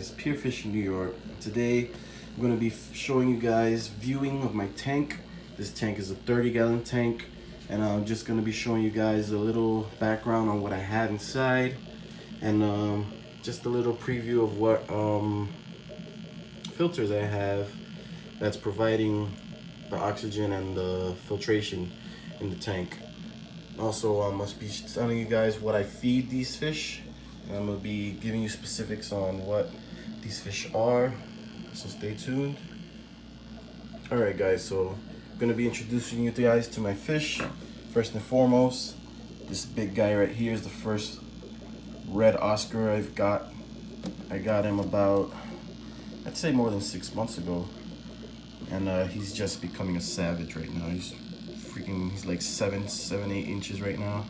guys, Pier Fishing New York. Today I'm going to be showing you guys viewing of my tank. This tank is a 30-gallon tank, and I'm just going to be showing you guys a little background on what I have inside, and just a little preview of what filters I have that's providing the oxygen and the filtration in the tank. Also, I must be telling you guys what I feed these fish. I'm going to be giving you specifics on what these fish are, so stay tuned. Alright guys, so I'm going to be introducing you guys to my fish. First and foremost, this big guy right here is the first red Oscar I've got. I got him about, I'd say more than 6 months ago. And he's just becoming a savage right now. He's like 7, 8 inches right now.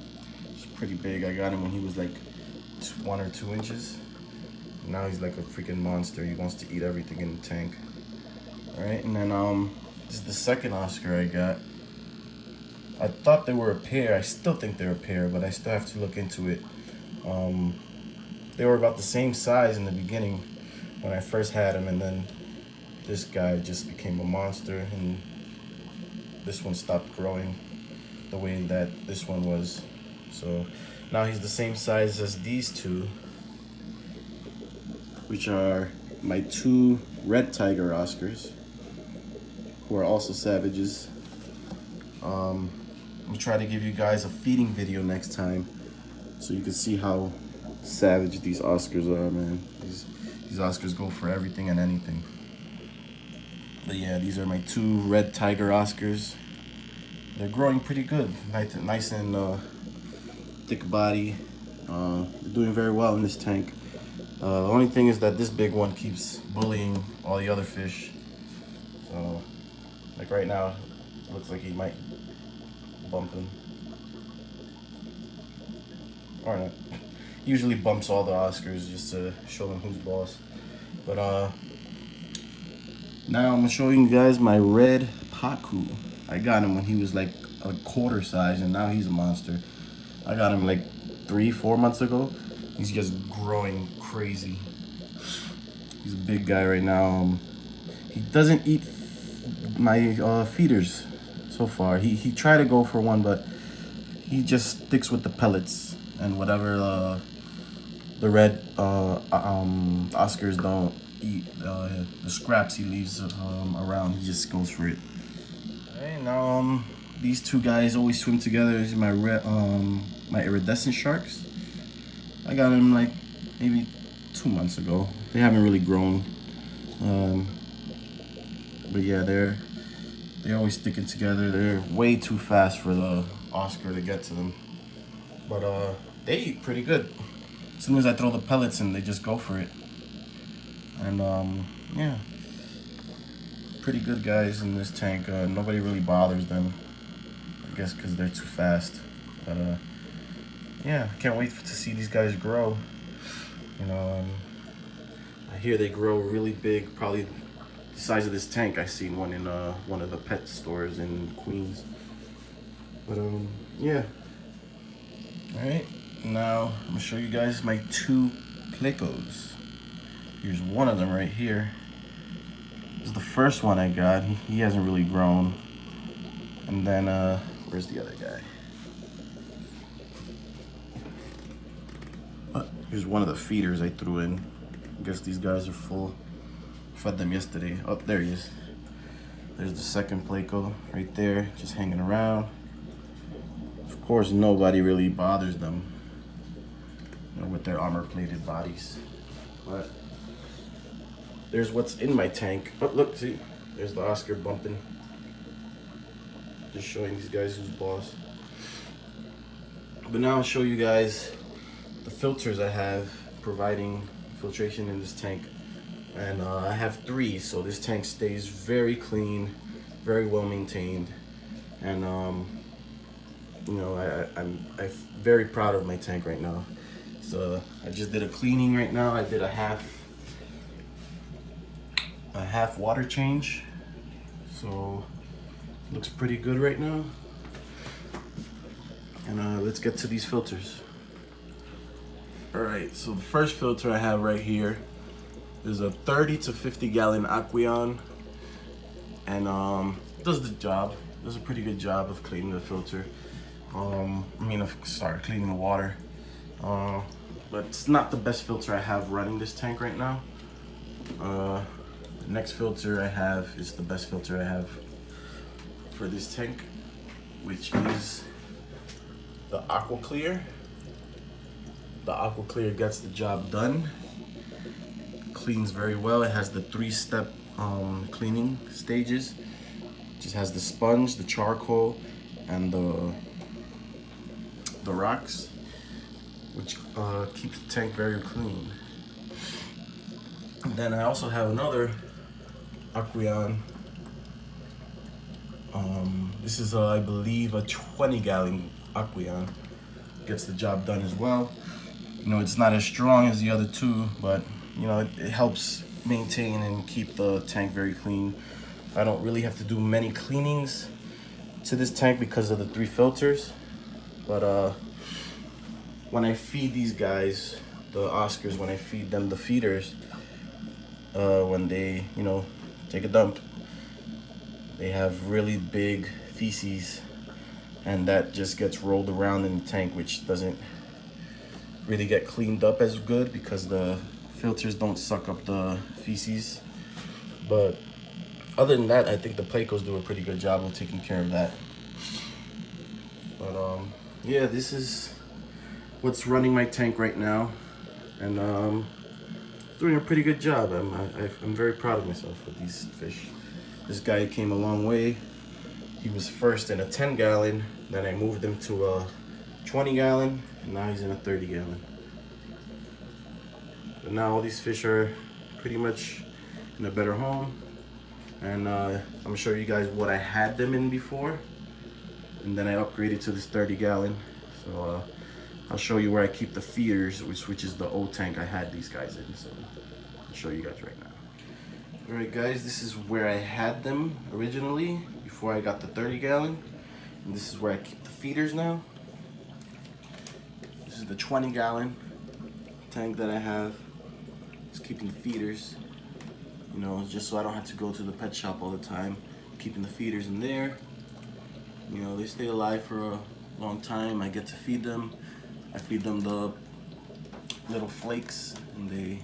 He's pretty big. I got him when he was like 1 or 2 inches. Now he's like a freaking monster. He wants to eat everything in the tank. All right, and then this is the second Oscar I got. I thought they were a pair. I still think they're a pair, but I still have to look into it. They were about the same size in the beginning when I first had them, and then this guy just became a monster, and this one stopped growing the way that this one was. So now he's the same size as these two, which are my 2 red tiger Oscars, who are also savages. I'm gonna try to give you guys a feeding video next time so you can see how savage these Oscars are, man. These Oscars go for everything and anything. But yeah, these are my 2 red tiger Oscars. They're growing pretty good, nice and thick body. They're doing very well in this tank. The only thing is that this big one keeps bullying all the other fish. So, like right now, it looks like he might bump him. Or not. Usually bumps all the Oscars just to show them who's boss. But now I'm showing you guys my red Pacu. I got him when he was like a quarter size, and now he's a monster. I got him like 3-4 months ago. He's just growing crazy. He's a big guy right now. He doesn't eat my feeders so far. He tried to go for one, but he just sticks with the pellets and whatever the red Oscars don't eat. The scraps he leaves around, he just goes for it. Alright, now these 2 guys always swim together. These are my red, my iridescent sharks. I got them like maybe 2 months ago. They haven't really grown, but yeah, they're always sticking together. They're way too fast for the Oscar to get to them, but they eat pretty good. As soon as I throw the pellets in, they just go for it. And yeah, pretty good guys in this tank. Nobody really bothers them, I guess because they're too fast. But yeah, I can't wait to see these guys grow. You know, I hear they grow really big, probably the size of this tank. I seen one in one of the pet stores in Queens. But yeah. All right, now I'm gonna show you guys my 2 plecos. Here's one of them right here. This is the first one I got. He hasn't really grown. And then where's the other guy? Here's one of the feeders I threw in. I guess these guys are full. Fed them yesterday. Oh, there he is. There's the second pleco right there, just hanging around. Of course, nobody really bothers them, you know, with their armor-plated bodies. But there's what's in my tank. Oh, look, see, there's the Oscar bumping. Just showing these guys who's boss. But now I'll show you guys the filters I have providing filtration in this tank. And I have 3, so this tank stays very clean, very well maintained. And you know, I'm very proud of my tank right now. So I just did a cleaning right now. I did a half water change. So looks pretty good right now. And let's get to these filters. All right, so the first filter I have right here There's a 30 to 50 gallon Aqueon, and does the job. Does a pretty good job of cleaning the filter. Cleaning the water. But it's not the best filter I have running this tank right now. The next filter I have is the best filter I have for this tank, which is the Aqua Clear. The Aqua Clear gets the job done. Cleans very well. It has the 3-step cleaning stages. It just has the sponge, the charcoal, and the rocks, which keeps the tank very clean. And then I also have another Aqueon. This is I believe a 20 gallon Aqueon. Gets the job done as well. You know, it's not as strong as the other two, but you know, it helps maintain and keep the tank very clean. I don't really have to do many cleanings to this tank because of the 3 filters. But when I feed these guys, the Oscars, when I feed them the feeders, when they, you know, take a dump, they have really big feces, and that just gets rolled around in the tank, which doesn't really get cleaned up as good because the filters don't suck up the feces. But other than that, I think the Plecos do a pretty good job of taking care of that. But yeah, this is what's running my tank right now, and doing a pretty good job. I'm very proud of myself with these fish. This guy came a long way. He was first in a 10 gallon, then I moved him to a 20 gallon, and now he's in a 30 gallon. But now all these fish are pretty much in a better home, and I'm gonna show you guys what I had them in before, and then I upgraded to this 30 gallon. So I'll show you where I keep the feeders, which is the old tank I had these guys in. So I'll show you guys right now. All right, guys, this is where I had them originally before I got the 30 gallon, and this is where I keep the feeders now. This is the 20 gallon tank that I have. Just keeping the feeders, you know, just so I don't have to go to the pet shop all the time. Keeping the feeders in there. You know, they stay alive for a long time. I get to feed them. I feed them the little flakes, and they,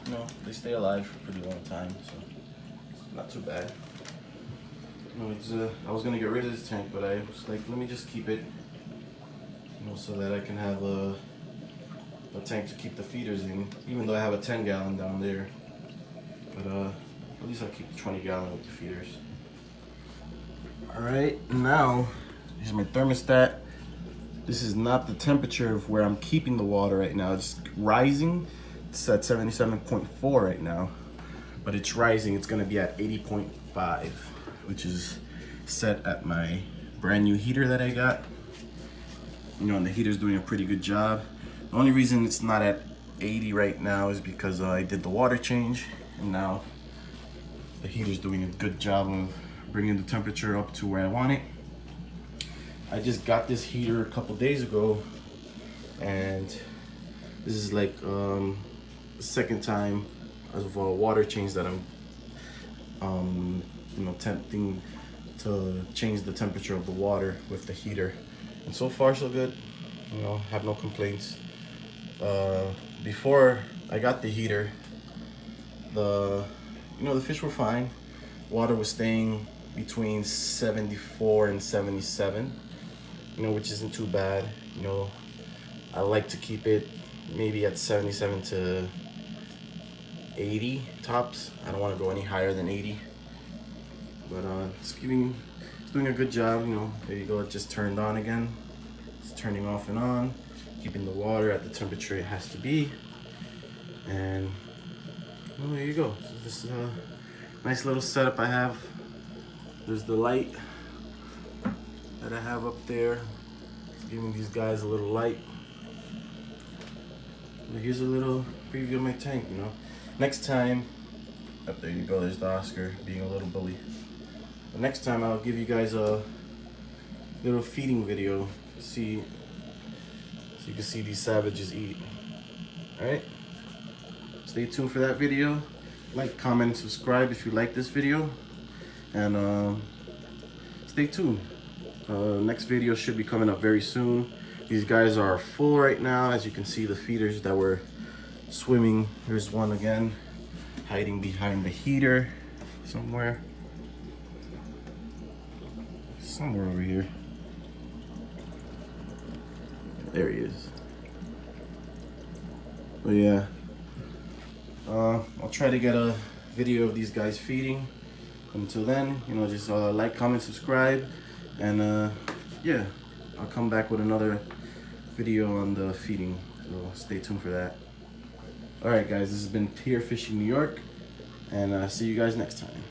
you know, they stay alive for a pretty long time, so it's not too bad. You know, it's I was gonna get rid of this tank, but I was like, let me just keep it, you know, so that I can have a tank to keep the feeders in, even though I have a 10 gallon down there. But at least I'll keep the 20 gallon with the feeders. All right, now here's my thermostat. This is not the temperature of where I'm keeping the water right now. It's rising. It's at 77.4 right now, but it's rising. It's gonna be at 80.5, which is set at my brand new heater that I got. You know, and the heater's doing a pretty good job. The only reason it's not at 80 right now is because I did the water change, and now the heater's doing a good job of bringing the temperature up to where I want it. I just got this heater a couple days ago, and this is like the second time of a water change that I'm you know, attempting to change the temperature of the water with the heater, and so far so good. You know, have no complaints. Before I got the heater, the fish were fine. Water was staying between 74 and 77, you know, which isn't too bad. You know, I like to keep it maybe at 77 to 80 tops. I don't want to go any higher than 80, but it's doing a good job. You know, there you go, it just turned on again. It's turning off and on, keeping the water at the temperature it has to be. And well, there you go. So this is a nice little setup I have. There's the light that I have up there. It's giving these guys a little light. But here's a little preview of my tank, you know. Next time, up there you go, there's the Oscar being a little bully. But next time I'll give you guys a little feeding video, so you can see these savages eat. Alright? stay tuned for that video. Like, comment, and subscribe if you like this video. And stay tuned. Next video should be coming up very soon. These guys are full right now. As you can see, the feeders that were swimming. Here's one again, hiding behind the heater somewhere. Somewhere over here. There he is. But yeah, I'll try to get a video of these guys feeding. Until then, you know, just like, comment, subscribe, and yeah, I'll come back with another video on the feeding, so stay tuned for that. Alright guys, this has been Giljrfishing New York, and see you guys next time.